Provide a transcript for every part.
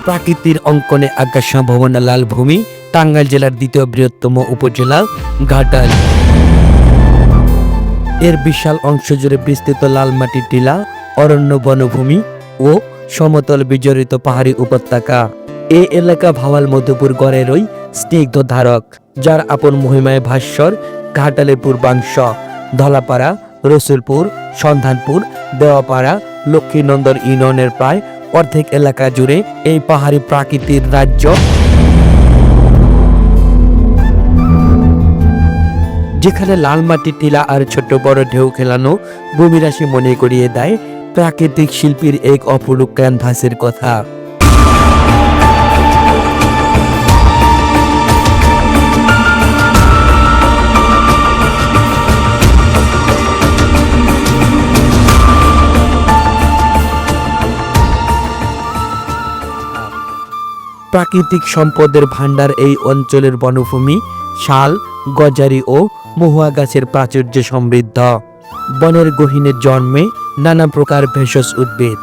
প্রাকৃতির অঙ্কনে আঁকা সম্ভাবনা লালভূমি, টাঙ্গাইল জেলার দ্বিতীয় বৃহত্তম উপজেলা ঘাটাল। এর বিশাল অংশ জুড়ে বিস্তৃত লাল মাটির টিলা, অরণ্য, বনভূমি ও সমতল বিজড়িত পাহাড়ি উপত্যকা। এই এলাকা ভাওয়াল মধুপুর গড়েরই স্নিগ্ধ ধারক, যার আপন মহিমায় ভাস্বর ঘাটালের পূর্বাংশ, ধলাপাড়া, রসুলপুর, সন্ধানপুর, দেওয়াপাড়া, লক্ষ্মীনন্দন ইউনিয়নের প্রায় অর্ধেক এলাকা জুড়ে এই পাহাড়ি প্রাকৃতির রাজ্য, যেখানে লাল মাটির টিলা আর ছোট বড় ঢেউ খেলানো ভূমিরাশি মনে করিয়ে দেয় প্রাকৃতিক শিল্পীর এক অপরূপ ক্যানভাসের কথা। প্রাকৃতিক সম্পদের ভাণ্ডার এই অঞ্চলের বনভূমি শাল, গজারি ও মহুয়া গাছের প্রাচুর্যে সমৃদ্ধ। বনের গহীনে জন্মে নানা প্রকার ভেষজ উদ্ভিদ,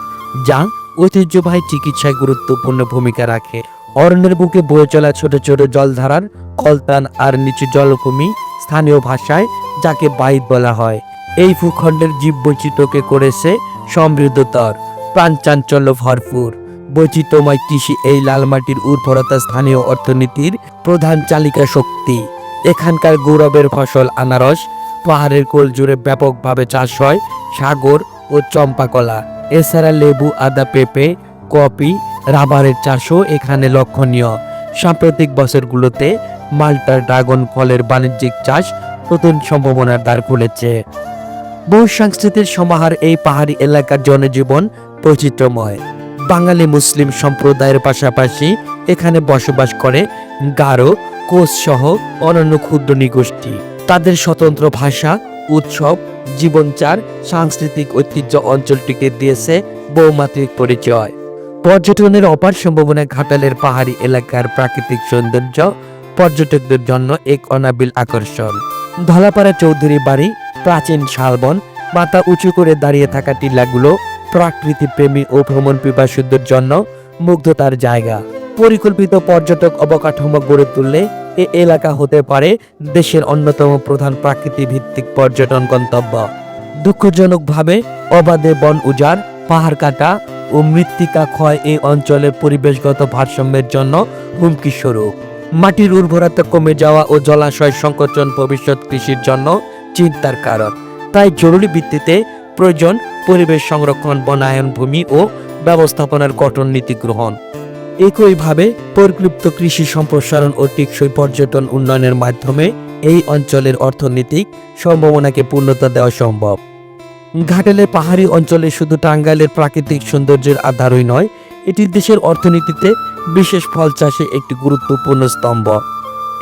যা ঐতিহ্যবাহী চিকিৎসায় গুরুত্বপূর্ণ ভূমিকা রাখে। অরণ্যের বুকে বয়ে চলা ছোট ছোট জলধারার কলতান আর নিচু জলভূমি, স্থানীয় ভাষায় যাকে বাইত বলা হয়, এই ভূখণ্ডের জীববৈচিত্র্যকে করেছে সমৃদ্ধতর, প্রাণচাঞ্চল্য ভরপুর। বৈচিত্র্যময় কৃষি এই লাল মাটির উর্বরতা স্থানীয় অর্থনীতির প্রধান চালিকা শক্তি। এখানকার গৌরবের ফসল আনারস, পাহাড়ের কোল জুড়ে ব্যাপকভাবে চাষ হয় সাগর ও চম্পা কলা। এছাড়া লেবু, আদা, পেঁপে, কফি, রাবারের চাষও এখানে লক্ষণীয়। সাম্প্রতিক বছরগুলোতে মাল্টার ড্রাগন ফলের বাণিজ্যিক চাষ নতুন সম্ভাবনার দ্বার খুলেছে। বহু সংস্কৃতির সমাহার এই পাহাড়ি এলাকার জনজীবন বৈচিত্র্যময়। বাঙালি মুসলিম সম্প্রদায়ের পাশাপাশি এখানে বসবাস করে গারো, কোচ সহ অন্যান্য ক্ষুদ্র নৃগোষ্ঠী। তাদের স্বতন্ত্র ভাষা, উৎসব, জীবনচার, সাংস্কৃতিক ঐতিহ্য অঞ্চলটিকে দিয়েছে বহুমাত্রিক পরিচয়। পর্যটনের অপার সম্ভাবনা ঘাটালের পাহাড়ি এলাকার প্রাকৃতিক সৌন্দর্য পর্যটকদের জন্য এক অনাবিল আকর্ষণ। ধলাপাড়া চৌধুরী বাড়ি, প্রাচীন শালবন, মাথা উঁচু করে দাঁড়িয়ে থাকা টিলাগুলো প্রকৃতি প্রেমী ও ভ্রমণ পিপাসুদের জন্য মুগ্ধতার জায়গা। পরিকল্পিত পর্যটক অবকাঠামো গড়ে তুললে এ এলাকা হতে পারে দেশের অন্যতম প্রধান প্রাকৃতিক ভিত্তিক পর্যটন গন্তব্য। দুঃখজনকভাবে অবাধে বন উজাড়, পাহাড় কাটা ও মৃত্তিকা ক্ষয় এই অঞ্চলের পরিবেশগত ভারসাম্যের জন্য হুমকি স্বরূপ। মাটির উর্বরতা কমে যাওয়া ও জলাশয় সংকোচন ভবিষ্যৎ কৃষির জন্য চিন্তার কারণ। তাই জরুরি ভিত্তিতে প্রয়োজন পরিবেশ সংরক্ষণ, বনায়ন, ভূমি ও ব্যবস্থাপনার কঠোর নীতি গ্রহণ। একইভাবে পরিকল্পিত কৃষি সম্প্রসারণ ও টেকসই পর্যটন উন্নয়নের মাধ্যমে এই অঞ্চলের অর্থনৈতিক সম্ভাবনাকে পূর্ণতা দেওয়া সম্ভব। ঘাটালের পাহাড়ি অঞ্চলে শুধু টাঙ্গাইলের প্রাকৃতিক সৌন্দর্যের আধারই নয়, এটি দেশের অর্থনীতিতে বিশেষ ফল চাষে একটি গুরুত্বপূর্ণ স্তম্ভ।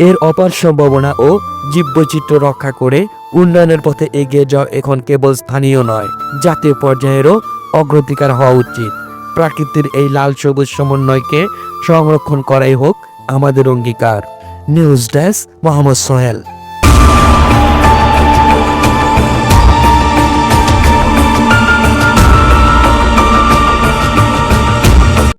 এর অপার সম্ভাবনা ও জীববৈচিত্র্য রক্ষা করে উন্নয়নের পথে এগিয়ে যাওয়া এখন কেবল স্থানীয় নয়, জাতীয় পর্যায়েরও অগ্রাধিকার হওয়া উচিত। প্রাকৃতির এই লাল সবুজ সমন্বয়কে সংরক্ষণ করাই হোক আমাদের অঙ্গীকার। News desk, Mohammad Sohel.